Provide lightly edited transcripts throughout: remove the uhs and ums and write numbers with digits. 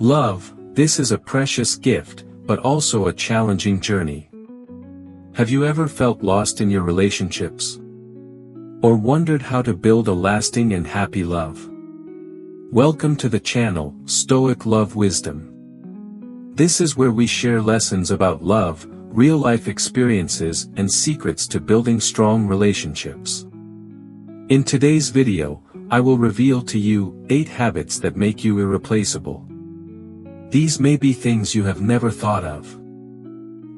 Love, this is a precious gift, but also a challenging journey. Have you ever felt lost in your relationships? Or wondered how to build a lasting and happy love? Welcome to the channel, Stoic Love Wisdom. This is where we share lessons about love, real-life experiences, and secrets to building strong relationships. In today's video, I will reveal to you 8 habits that make you irreplaceable. These may be things you have never thought of.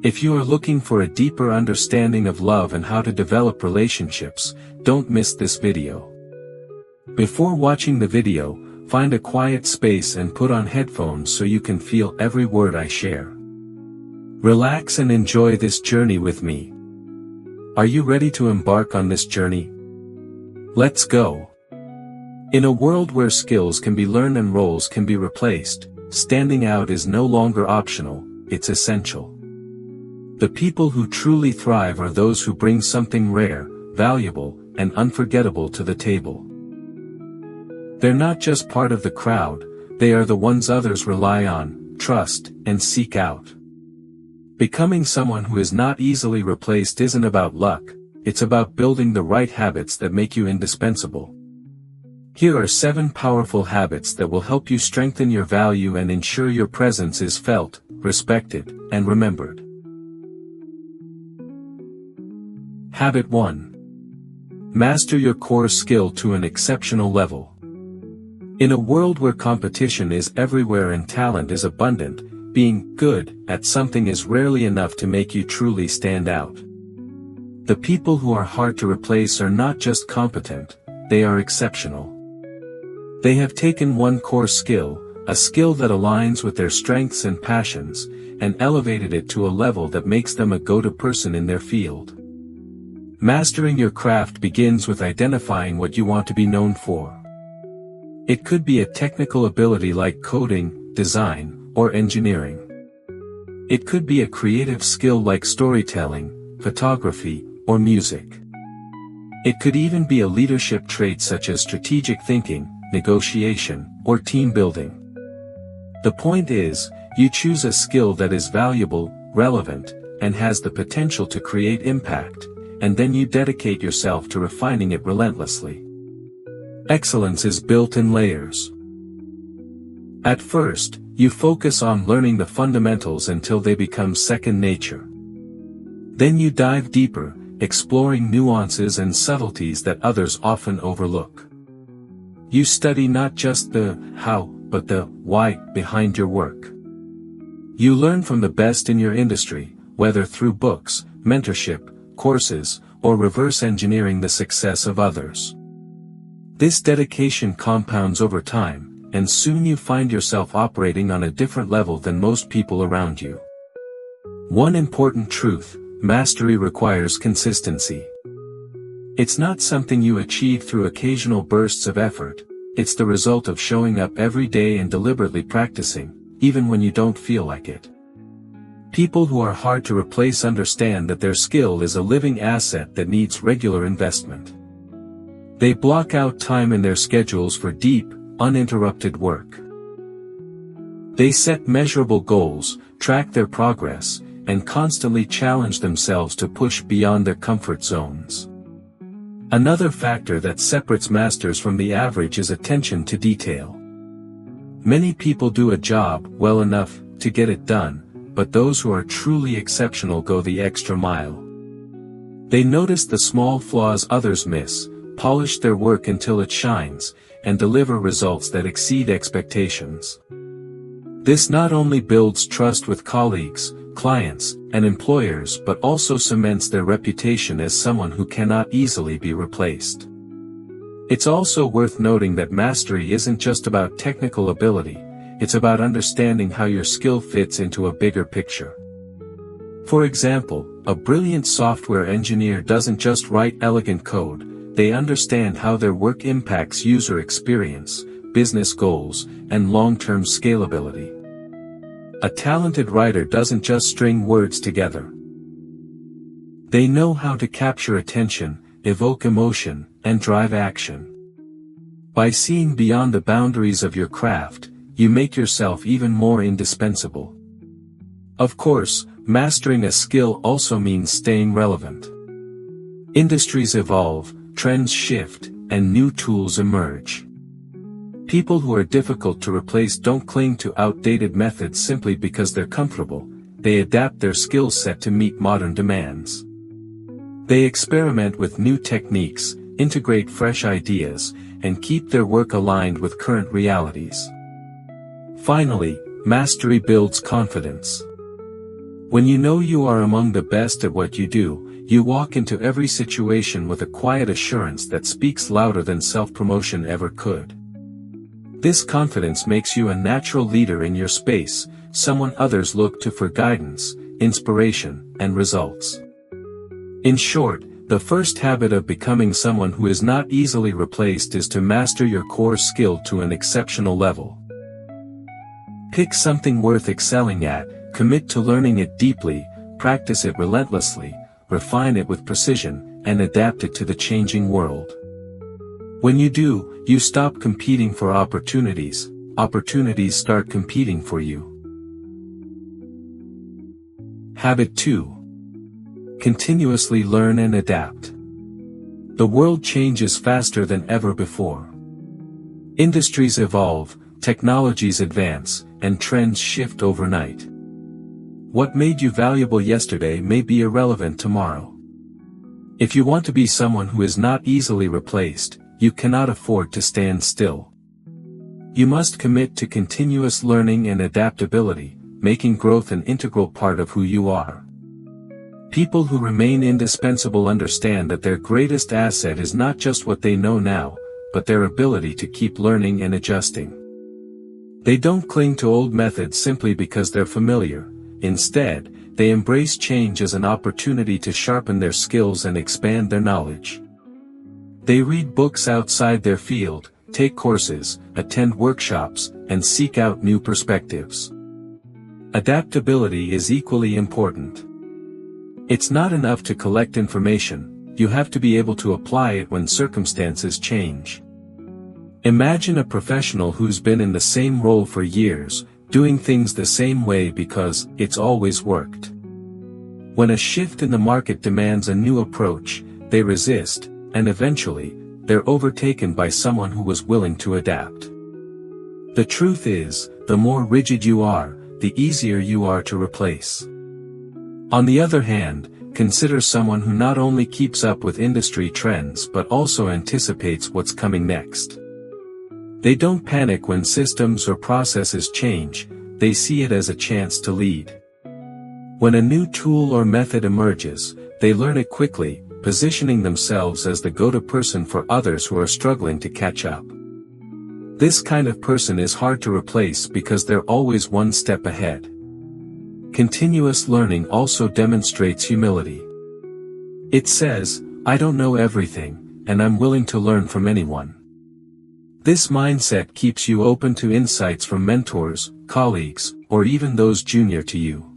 If you are looking for a deeper understanding of love and how to develop relationships, don't miss this video. Before watching the video, find a quiet space and put on headphones so you can feel every word I share. Relax and enjoy this journey with me. Are you ready to embark on this journey? Let's go. In a world where skills can be learned and roles can be replaced, standing out is no longer optional, it's essential. The people who truly thrive are those who bring something rare, valuable, and unforgettable to the table. They're not just part of the crowd, they are the ones others rely on, trust, and seek out. Becoming someone who is not easily replaced isn't about luck, it's about building the right habits that make you indispensable. Here are 7 powerful habits that will help you strengthen your value and ensure your presence is felt, respected, and remembered. Habit 1. Master your core skill to an exceptional level. In a world where competition is everywhere and talent is abundant, being good at something is rarely enough to make you truly stand out. The people who are hard to replace are not just competent, they are exceptional. They have taken one core skill, a skill that aligns with their strengths and passions, and elevated it to a level that makes them a go-to person in their field. Mastering your craft begins with identifying what you want to be known for. It could be a technical ability like coding, design, or engineering. It could be a creative skill like storytelling, photography, or music. It could even be a leadership trait such as strategic thinking, negotiation, or team building. The point is, you choose a skill that is valuable, relevant, and has the potential to create impact, and then you dedicate yourself to refining it relentlessly. Excellence is built in layers. At first, you focus on learning the fundamentals until they become second nature. Then you dive deeper, exploring nuances and subtleties that others often overlook. You study not just the how, but the why behind your work. You learn from the best in your industry, whether through books, mentorship, courses, or reverse engineering the success of others. This dedication compounds over time, and soon you find yourself operating on a different level than most people around you. One important truth: mastery requires consistency. It's not something you achieve through occasional bursts of effort, it's the result of showing up every day and deliberately practicing, even when you don't feel like it. People who are hard to replace understand that their skill is a living asset that needs regular investment. They block out time in their schedules for deep, uninterrupted work. They set measurable goals, track their progress, and constantly challenge themselves to push beyond their comfort zones. Another factor that separates masters from the average is attention to detail. Many people do a job well enough to get it done, but those who are truly exceptional go the extra mile. They notice the small flaws others miss, polish their work until it shines, and deliver results that exceed expectations. This not only builds trust with colleagues, clients, and employers but also cements their reputation as someone who cannot easily be replaced. It's also worth noting that mastery isn't just about technical ability, it's about understanding how your skill fits into a bigger picture. For example, a brilliant software engineer doesn't just write elegant code, they understand how their work impacts user experience, business goals, and long-term scalability. A talented writer doesn't just string words together. They know how to capture attention, evoke emotion, and drive action. By seeing beyond the boundaries of your craft, you make yourself even more indispensable. Of course, mastering a skill also means staying relevant. Industries evolve, trends shift, and new tools emerge. People who are difficult to replace don't cling to outdated methods simply because they're comfortable. They adapt their skill set to meet modern demands. They experiment with new techniques, integrate fresh ideas, and keep their work aligned with current realities. Finally, mastery builds confidence. When you know you are among the best at what you do, you walk into every situation with a quiet assurance that speaks louder than self-promotion ever could. This confidence makes you a natural leader in your space, someone others look to for guidance, inspiration, and results. In short, the first habit of becoming someone who is not easily replaced is to master your core skill to an exceptional level. Pick something worth excelling at, commit to learning it deeply, practice it relentlessly, refine it with precision, and adapt it to the changing world. When you do, you stop competing for opportunities, opportunities start competing for you. Habit 2. Continuously learn and adapt. The world changes faster than ever before. Industries evolve, technologies advance, and trends shift overnight. What made you valuable yesterday may be irrelevant tomorrow. If you want to be someone who is not easily replaced, you cannot afford to stand still. You must commit to continuous learning and adaptability, making growth an integral part of who you are. People who remain indispensable understand that their greatest asset is not just what they know now, but their ability to keep learning and adjusting. They don't cling to old methods simply because they're familiar. Instead, they embrace change as an opportunity to sharpen their skills and expand their knowledge. They read books outside their field, take courses, attend workshops, and seek out new perspectives. Adaptability is equally important. It's not enough to collect information, you have to be able to apply it when circumstances change. Imagine a professional who's been in the same role for years, doing things the same way because it's always worked. When a shift in the market demands a new approach, they resist, and eventually, they're overtaken by someone who was willing to adapt. The truth is, the more rigid you are, the easier you are to replace. On the other hand, consider someone who not only keeps up with industry trends but also anticipates what's coming next. They don't panic when systems or processes change, they see it as a chance to lead. When a new tool or method emerges, they learn it quickly, positioning themselves as the go-to person for others who are struggling to catch up. This kind of person is hard to replace because they're always one step ahead. Continuous learning also demonstrates humility. It says, I don't know everything, and I'm willing to learn from anyone. This mindset keeps you open to insights from mentors, colleagues, or even those junior to you.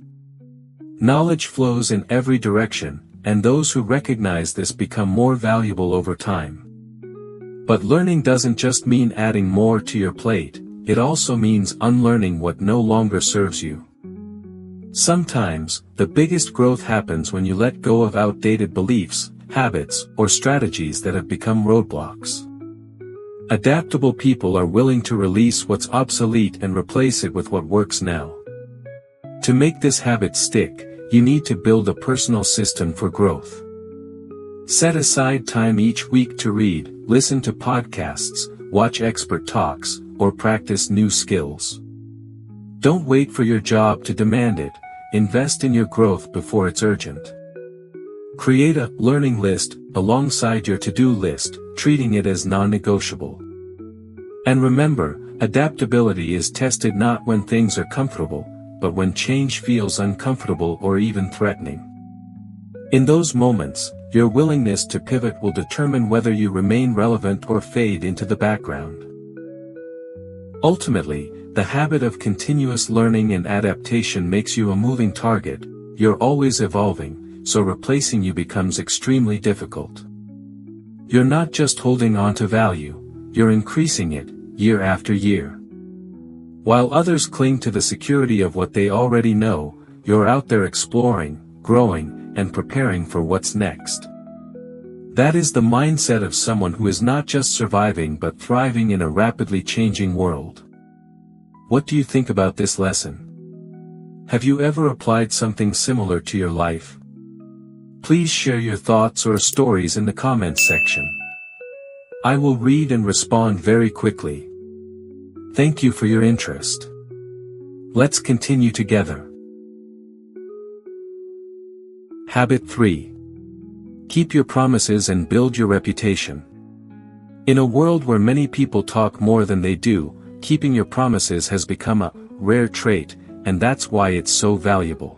Knowledge flows in every direction, and those who recognize this become more valuable over time. But learning doesn't just mean adding more to your plate, it also means unlearning what no longer serves you. Sometimes, the biggest growth happens when you let go of outdated beliefs, habits, or strategies that have become roadblocks. Adaptable people are willing to release what's obsolete and replace it with what works now. To make this habit stick, you need to build a personal system for growth. Set aside time each week to read, listen to podcasts, watch expert talks, or practice new skills. Don't wait for your job to demand it, invest in your growth before it's urgent. Create a learning list alongside your to-do list, treating it as non-negotiable. And remember, adaptability is tested not when things are comfortable, but when change feels uncomfortable or even threatening. In those moments, your willingness to pivot will determine whether you remain relevant or fade into the background. Ultimately, the habit of continuous learning and adaptation makes you a moving target. You're always evolving, so replacing you becomes extremely difficult. You're not just holding on to value, you're increasing it, year after year. While others cling to the security of what they already know, you're out there exploring, growing, and preparing for what's next. That is the mindset of someone who is not just surviving but thriving in a rapidly changing world. What do you think about this lesson? Have you ever applied something similar to your life? Please share your thoughts or stories in the comments section. I will read and respond very quickly. Thank you for your interest. Let's continue together. Habit 3. Keep your promises and build your reputation. In a world where many people talk more than they do, keeping your promises has become a rare trait, and that's why it's so valuable.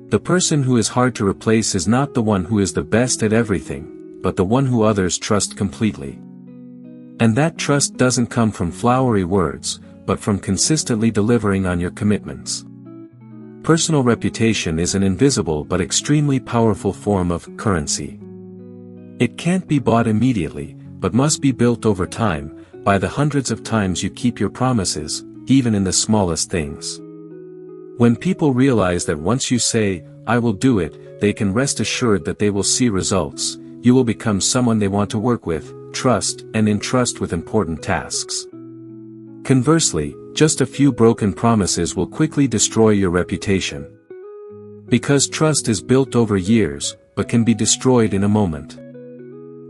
The person who is hard to replace is not the one who is the best at everything, but the one who others trust completely. And that trust doesn't come from flowery words, but from consistently delivering on your commitments. Personal reputation is an invisible but extremely powerful form of currency. It can't be bought immediately, but must be built over time, by the hundreds of times you keep your promises, even in the smallest things. When people realize that once you say, "I will do it," they can rest assured that they will see results. You will become someone they want to work with, trust, and entrust with important tasks. Conversely, just a few broken promises will quickly destroy your reputation. Because trust is built over years, but can be destroyed in a moment.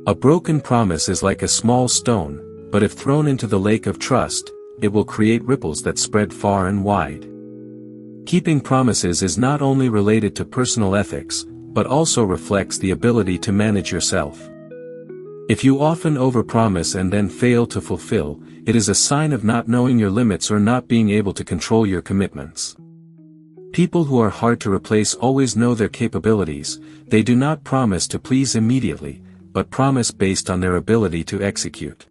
A broken promise is like a small stone, but if thrown into the lake of trust, it will create ripples that spread far and wide. Keeping promises is not only related to personal ethics, but also reflects the ability to manage yourself. If you often overpromise and then fail to fulfill, it is a sign of not knowing your limits or not being able to control your commitments. People who are hard to replace always know their capabilities. They do not promise to please immediately, but promise based on their ability to execute.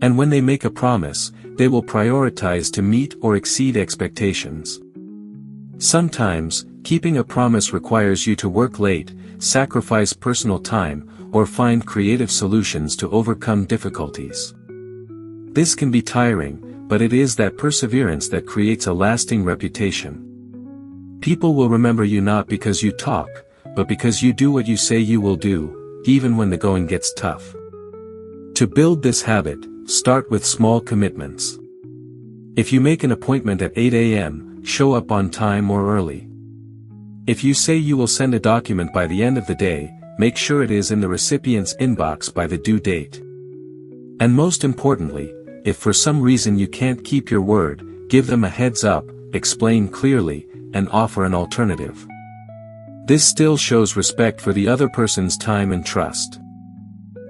And when they make a promise, they will prioritize to meet or exceed expectations. Sometimes, keeping a promise requires you to work late, sacrifice personal time, or find creative solutions to overcome difficulties. This can be tiring, but it is that perseverance that creates a lasting reputation. People will remember you not because you talk, but because you do what you say you will do, even when the going gets tough. To build this habit, start with small commitments. If you make an appointment at 8 a.m., show up on time or early. If you say you will send a document by the end of the day, make sure it is in the recipient's inbox by the due date. And most importantly, if for some reason you can't keep your word, give them a heads up, explain clearly, and offer an alternative. This still shows respect for the other person's time and trust.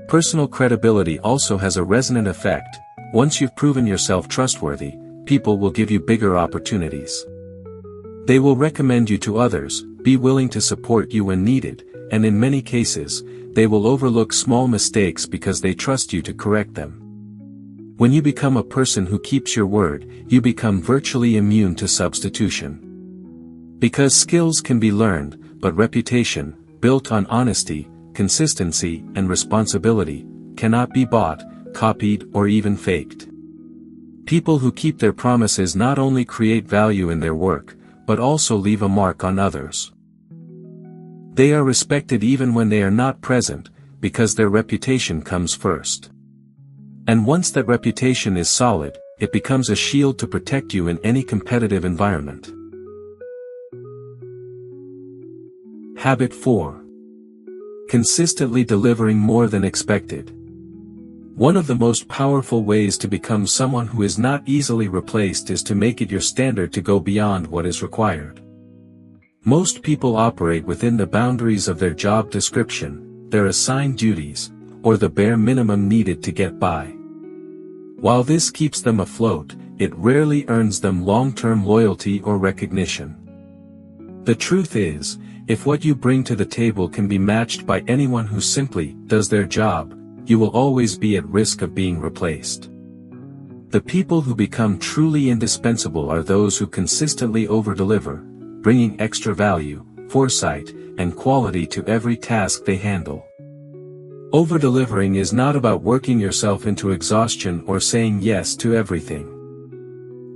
Personal credibility also has a resonant effect. Once you've proven yourself trustworthy, people will give you bigger opportunities. They will recommend you to others, be willing to support you when needed, and in many cases, they will overlook small mistakes because they trust you to correct them. When you become a person who keeps your word, you become virtually immune to substitution. Because skills can be learned, but reputation, built on honesty, consistency, and responsibility, cannot be bought, copied, or even faked. People who keep their promises not only create value in their work, but also leave a mark on others. They are respected even when they are not present, because their reputation comes first. And once that reputation is solid, it becomes a shield to protect you in any competitive environment. Habit 4. Consistently delivering more than expected. One of the most powerful ways to become someone who is not easily replaced is to make it your standard to go beyond what is required. Most people operate within the boundaries of their job description, their assigned duties, or the bare minimum needed to get by. While this keeps them afloat, it rarely earns them long-term loyalty or recognition. The truth is, if what you bring to the table can be matched by anyone who simply does their job, you will always be at risk of being replaced. The people who become truly indispensable are those who consistently over-deliver, bringing extra value, foresight, and quality to every task they handle. Over-delivering is not about working yourself into exhaustion or saying yes to everything.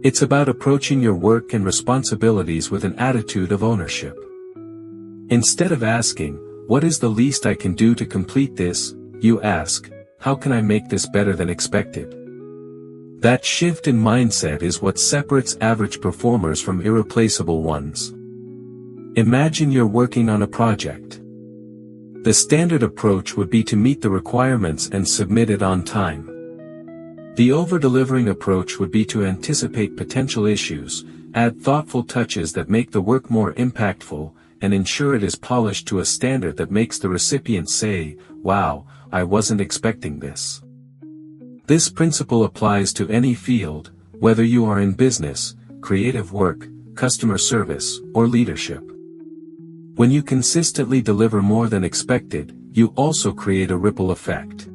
It's about approaching your work and responsibilities with an attitude of ownership. Instead of asking, "What is the least I can do to complete this?" you ask, "How can I make this better than expected?" That shift in mindset is what separates average performers from irreplaceable ones. Imagine you're working on a project. The standard approach would be to meet the requirements and submit it on time. The over-delivering approach would be to anticipate potential issues, add thoughtful touches that make the work more impactful, and ensure it is polished to a standard that makes the recipient say, "Wow, I wasn't expecting this." This principle applies to any field, whether you are in business, creative work, customer service, or leadership. When you consistently deliver more than expected, you also create a ripple effect.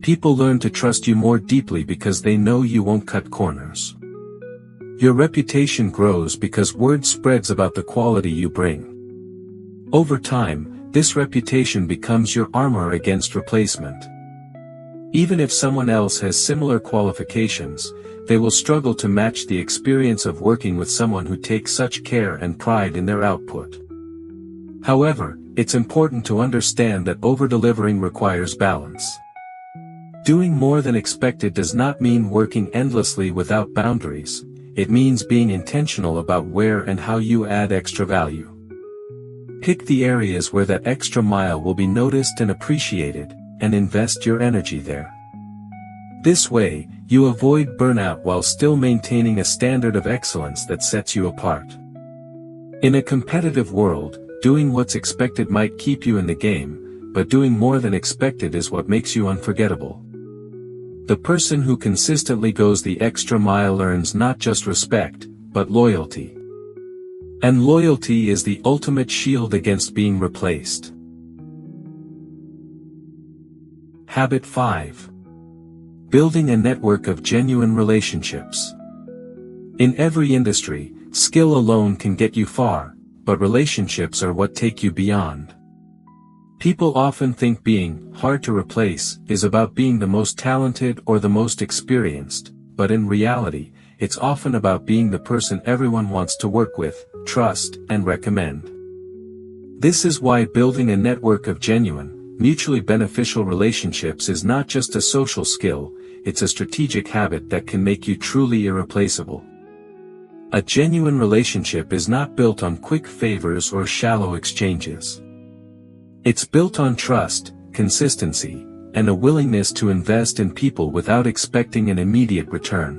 People learn to trust you more deeply because they know you won't cut corners. Your reputation grows because word spreads about the quality you bring. Over time, this reputation becomes your armor against replacement. Even if someone else has similar qualifications, they will struggle to match the experience of working with someone who takes such care and pride in their output. However, it's important to understand that over-delivering requires balance. Doing more than expected does not mean working endlessly without boundaries. It means being intentional about where and how you add extra value. Pick the areas where that extra mile will be noticed and appreciated, and invest your energy there. This way, you avoid burnout while still maintaining a standard of excellence that sets you apart. In a competitive world, doing what's expected might keep you in the game, but doing more than expected is what makes you unforgettable. The person who consistently goes the extra mile earns not just respect, but loyalty. And loyalty is the ultimate shield against being replaced. Habit 5. Building a network of genuine relationships. In every industry, skill alone can get you far, but relationships are what take you beyond. People often think being hard to replace is about being the most talented or the most experienced, but in reality, it's often about being the person everyone wants to work with, trust, and recommend. This is why building a network of genuine, mutually beneficial relationships is not just a social skill, it's a strategic habit that can make you truly irreplaceable. A genuine relationship is not built on quick favors or shallow exchanges. It's built on trust, consistency, and a willingness to invest in people without expecting an immediate return.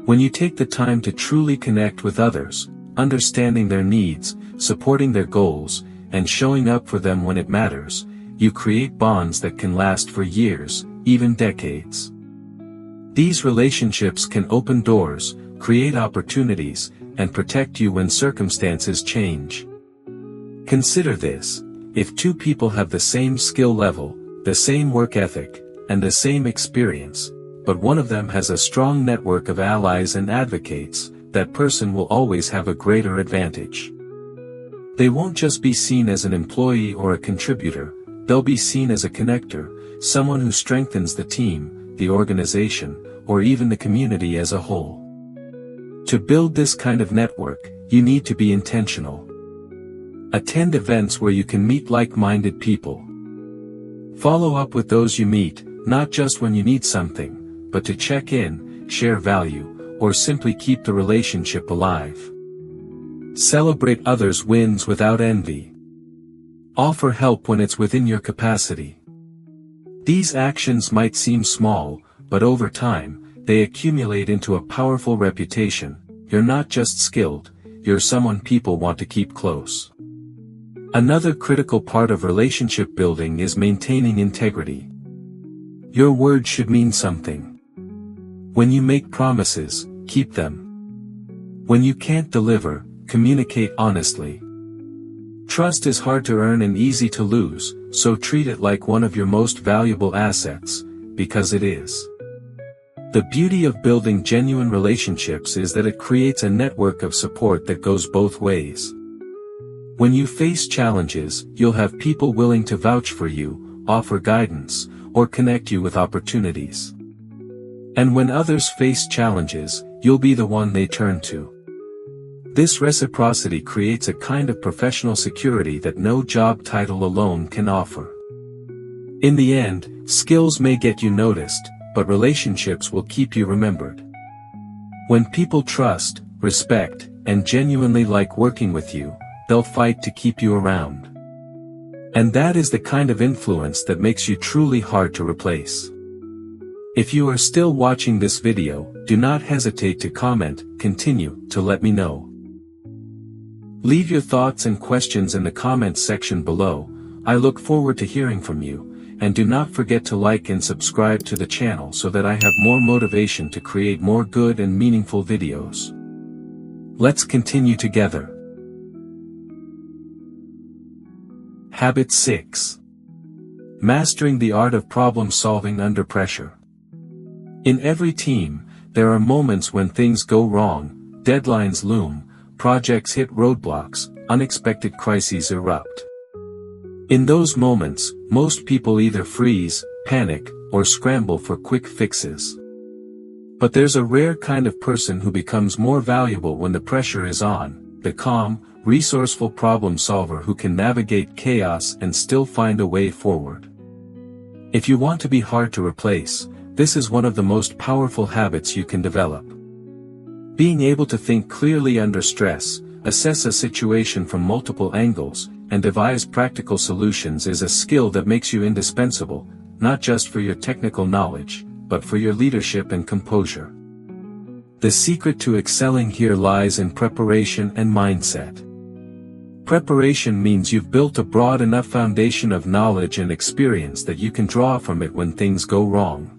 When you take the time to truly connect with others, understanding their needs, supporting their goals, and showing up for them when it matters, you create bonds that can last for years, even decades. These relationships can open doors, create opportunities, and protect you when circumstances change. Consider this: if two people have the same skill level, the same work ethic, and the same experience, but one of them has a strong network of allies and advocates, that person will always have a greater advantage. They won't just be seen as an employee or a contributor, they'll be seen as a connector, someone who strengthens the team, the organization, or even the community as a whole. To build this kind of network, you need to be intentional. Attend events where you can meet like-minded people. Follow up with those you meet, not just when you need something, but to check in, share value, or simply keep the relationship alive. Celebrate others' wins without envy. Offer help when it's within your capacity. These actions might seem small, but over time, they accumulate into a powerful reputation. You're not just skilled, you're someone people want to keep close. Another critical part of relationship building is maintaining integrity. Your word should mean something. When you make promises, keep them. When you can't deliver, communicate honestly. Trust is hard to earn and easy to lose, so treat it like one of your most valuable assets, because it is. The beauty of building genuine relationships is that it creates a network of support that goes both ways. When you face challenges, you'll have people willing to vouch for you, offer guidance, or connect you with opportunities. And when others face challenges, you'll be the one they turn to. This reciprocity creates a kind of professional security that no job title alone can offer. In the end, skills may get you noticed, but relationships will keep you remembered. When people trust, respect, and genuinely like working with you, they'll fight to keep you around. And that is the kind of influence that makes you truly hard to replace. If you are still watching this video, do not hesitate to continue to let me know. Leave your thoughts and questions in the comments section below. I look forward to hearing from you, and do not forget to like and subscribe to the channel so that I have more motivation to create more good and meaningful videos. Let's continue together. Habit 6. Mastering the art of problem solving under pressure. In every team, there are moments when things go wrong, deadlines loom, projects hit roadblocks, unexpected crises erupt. In those moments, most people either freeze, panic, or scramble for quick fixes. But there's a rare kind of person who becomes more valuable when the pressure is on, the calm, resourceful problem solver who can navigate chaos and still find a way forward. If you want to be hard to replace, this is one of the most powerful habits you can develop. Being able to think clearly under stress, assess a situation from multiple angles, and devise practical solutions is a skill that makes you indispensable, not just for your technical knowledge, but for your leadership and composure. The secret to excelling here lies in preparation and mindset. Preparation means you've built a broad enough foundation of knowledge and experience that you can draw from it when things go wrong.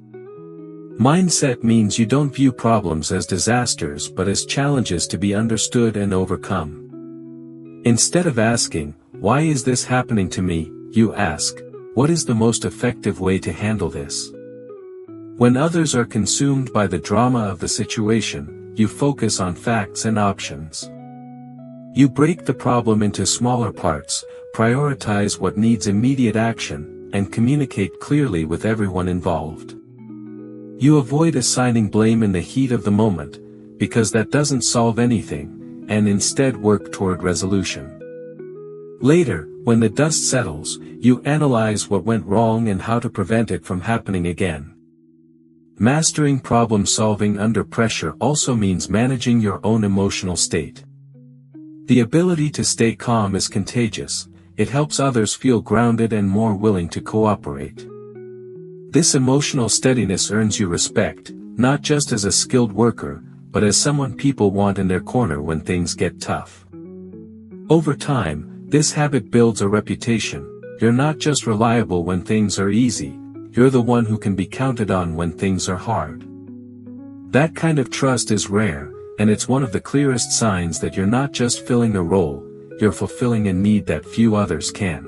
Mindset means you don't view problems as disasters but as challenges to be understood and overcome. Instead of asking, "Why is this happening to me?" you ask, "What is the most effective way to handle this?" When others are consumed by the drama of the situation, you focus on facts and options. You break the problem into smaller parts, prioritize what needs immediate action, and communicate clearly with everyone involved. You avoid assigning blame in the heat of the moment, because that doesn't solve anything, and instead work toward resolution. Later, when the dust settles, you analyze what went wrong and how to prevent it from happening again. Mastering problem solving under pressure also means managing your own emotional state. The ability to stay calm is contagious. It helps others feel grounded and more willing to cooperate. This emotional steadiness earns you respect, not just as a skilled worker, but as someone people want in their corner when things get tough. Over time, this habit builds a reputation. You're not just reliable when things are easy, you're the one who can be counted on when things are hard. That kind of trust is rare, and it's one of the clearest signs that you're not just filling a role, you're fulfilling a need that few others can.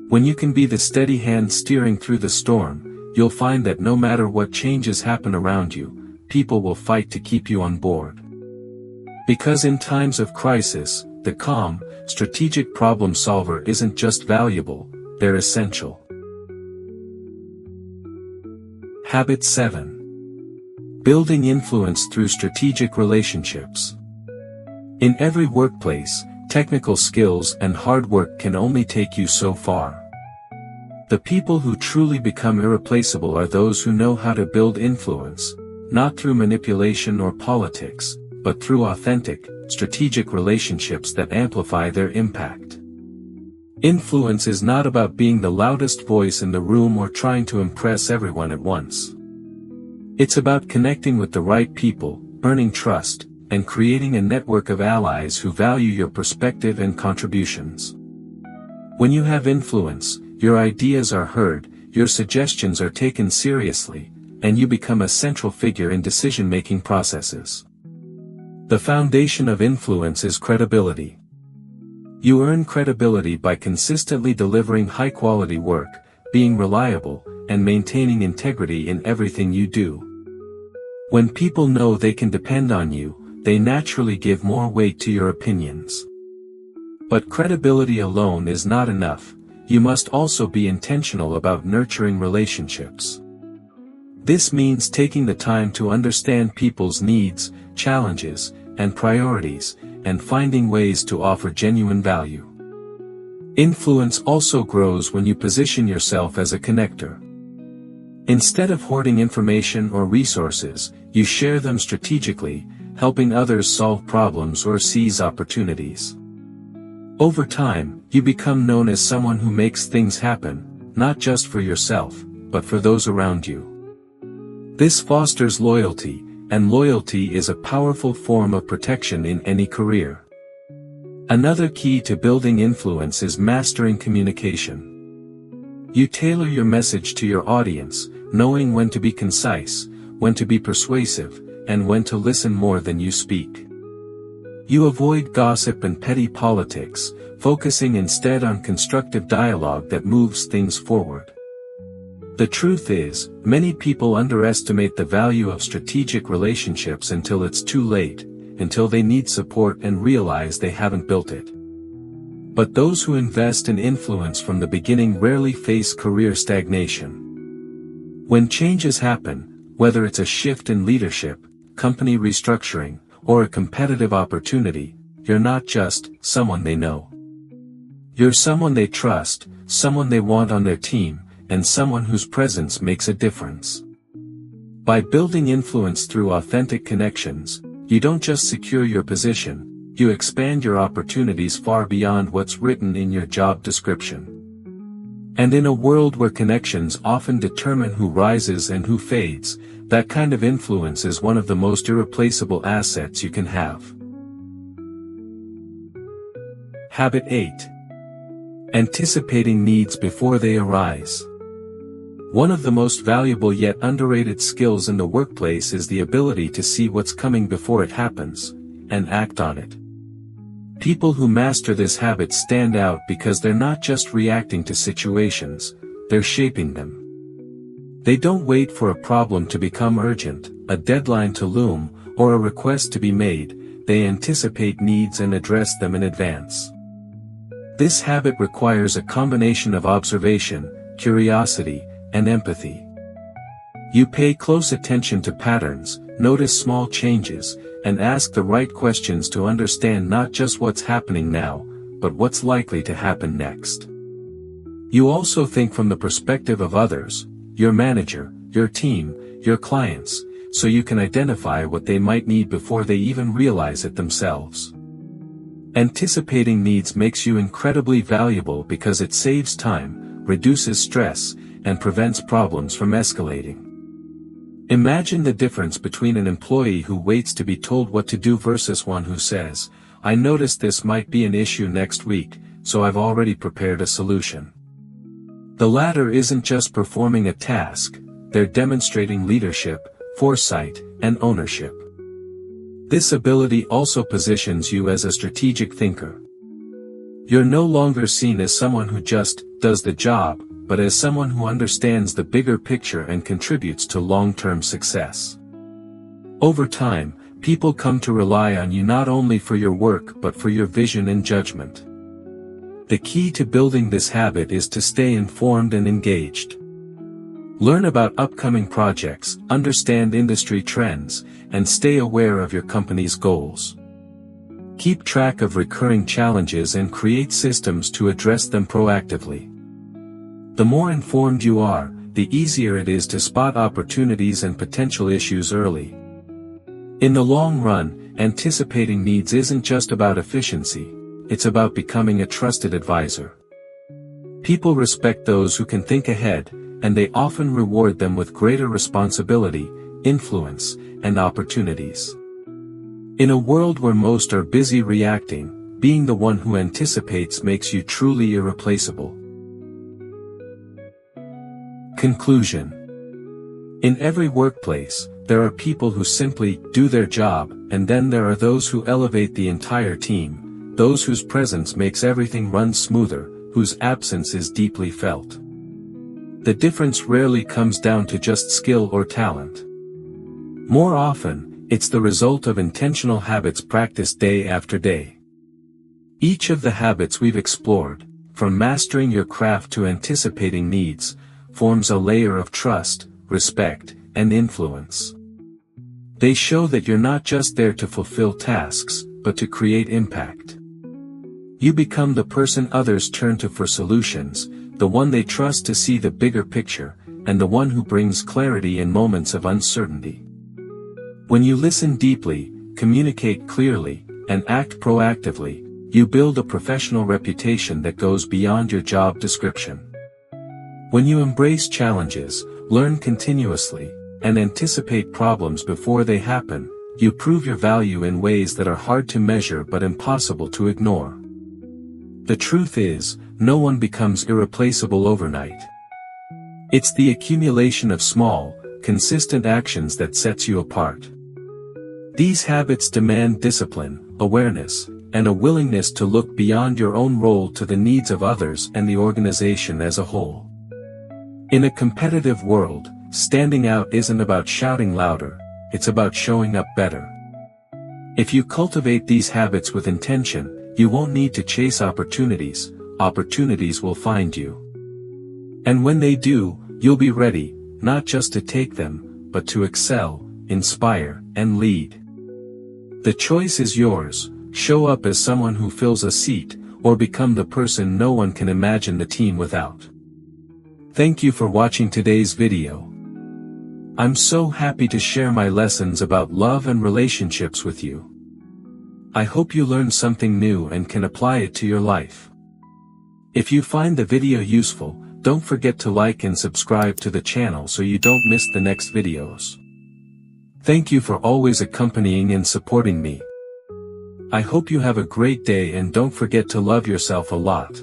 When you can be the steady hand steering through the storm, you'll find that no matter what changes happen around you, people will fight to keep you on board. Because in times of crisis, the calm, strategic problem solver isn't just valuable, they're essential. Habit 7. Building influence through strategic relationships. In every workplace, technical skills and hard work can only take you so far. The people who truly become irreplaceable are those who know how to build influence, not through manipulation or politics, but through authentic, strategic relationships that amplify their impact. Influence is not about being the loudest voice in the room or trying to impress everyone at once. It's about connecting with the right people, earning trust, and creating a network of allies who value your perspective and contributions. When you have influence, your ideas are heard, your suggestions are taken seriously, and you become a central figure in decision-making processes. The foundation of influence is credibility. You earn credibility by consistently delivering high-quality work, being reliable, and maintaining integrity in everything you do. When people know they can depend on you, they naturally give more weight to your opinions. But credibility alone is not enough, you must also be intentional about nurturing relationships. This means taking the time to understand people's needs, challenges, and priorities, and finding ways to offer genuine value. Influence also grows when you position yourself as a connector. Instead of hoarding information or resources, you share them strategically, helping others solve problems or seize opportunities. Over time, you become known as someone who makes things happen, not just for yourself, but for those around you. This fosters loyalty, and loyalty is a powerful form of protection in any career. Another key to building influence is mastering communication. You tailor your message to your audience, knowing when to be concise, when to be persuasive, and when to listen more than you speak. You avoid gossip and petty politics, focusing instead on constructive dialogue that moves things forward. The truth is, many people underestimate the value of strategic relationships until it's too late, until they need support and realize they haven't built it. But those who invest in influence from the beginning rarely face career stagnation. When changes happen, whether it's a shift in leadership, company restructuring, or a competitive opportunity, you're not just someone they know. You're someone they trust, someone they want on their team, and someone whose presence makes a difference. By building influence through authentic connections, you don't just secure your position, you expand your opportunities far beyond what's written in your job description. And in a world where connections often determine who rises and who fades, that kind of influence is one of the most irreplaceable assets you can have. Habit 8. Anticipating needs before they arise. One of the most valuable yet underrated skills in the workplace is the ability to see what's coming before it happens, and act on it. People who master this habit stand out because they're not just reacting to situations, they're shaping them. They don't wait for a problem to become urgent, a deadline to loom, or a request to be made, they anticipate needs and address them in advance. This habit requires a combination of observation, curiosity, and empathy. You pay close attention to patterns, notice small changes, and ask the right questions to understand not just what's happening now, but what's likely to happen next. You also think from the perspective of others, your manager, your team, your clients, so you can identify what they might need before they even realize it themselves. Anticipating needs makes you incredibly valuable because it saves time, reduces stress, and prevents problems from escalating. Imagine the difference between an employee who waits to be told what to do versus one who says, "I noticed this might be an issue next week, so I've already prepared a solution." The latter isn't just performing a task, they're demonstrating leadership, foresight, and ownership. This ability also positions you as a strategic thinker. You're no longer seen as someone who just does the job, but as someone who understands the bigger picture and contributes to long-term success. Over time, people come to rely on you not only for your work but for your vision and judgment. The key to building this habit is to stay informed and engaged. Learn about upcoming projects, understand industry trends, and stay aware of your company's goals. Keep track of recurring challenges and create systems to address them proactively. The more informed you are, the easier it is to spot opportunities and potential issues early. In the long run, anticipating needs isn't just about efficiency, it's about becoming a trusted advisor. People respect those who can think ahead, and they often reward them with greater responsibility, influence, and opportunities. In a world where most are busy reacting, being the one who anticipates makes you truly irreplaceable. Conclusion. In every workplace, there are people who simply do their job, and then there are those who elevate the entire team, those whose presence makes everything run smoother, whose absence is deeply felt. The difference rarely comes down to just skill or talent. More often, it's the result of intentional habits practiced day after day. Each of the habits we've explored, from mastering your craft to anticipating needs, forms a layer of trust, respect, and influence. They show that you're not just there to fulfill tasks, but to create impact. You become the person others turn to for solutions, the one they trust to see the bigger picture, and the one who brings clarity in moments of uncertainty. When you listen deeply, communicate clearly, and act proactively, you build a professional reputation that goes beyond your job description. When you embrace challenges, learn continuously, and anticipate problems before they happen, you prove your value in ways that are hard to measure but impossible to ignore. The truth is, no one becomes irreplaceable overnight. It's the accumulation of small, consistent actions that sets you apart. These habits demand discipline, awareness, and a willingness to look beyond your own role to the needs of others and the organization as a whole. In a competitive world, standing out isn't about shouting louder, it's about showing up better. If you cultivate these habits with intention, you won't need to chase opportunities, opportunities will find you. And when they do, you'll be ready, not just to take them, but to excel, inspire, and lead. The choice is yours: show up as someone who fills a seat, or become the person no one can imagine the team without. Thank you for watching today's video. I'm so happy to share my lessons about love and relationships with you. I hope you learned something new and can apply it to your life. If you find the video useful, don't forget to like and subscribe to the channel so you don't miss the next videos. Thank you for always accompanying and supporting me. I hope you have a great day and don't forget to love yourself a lot.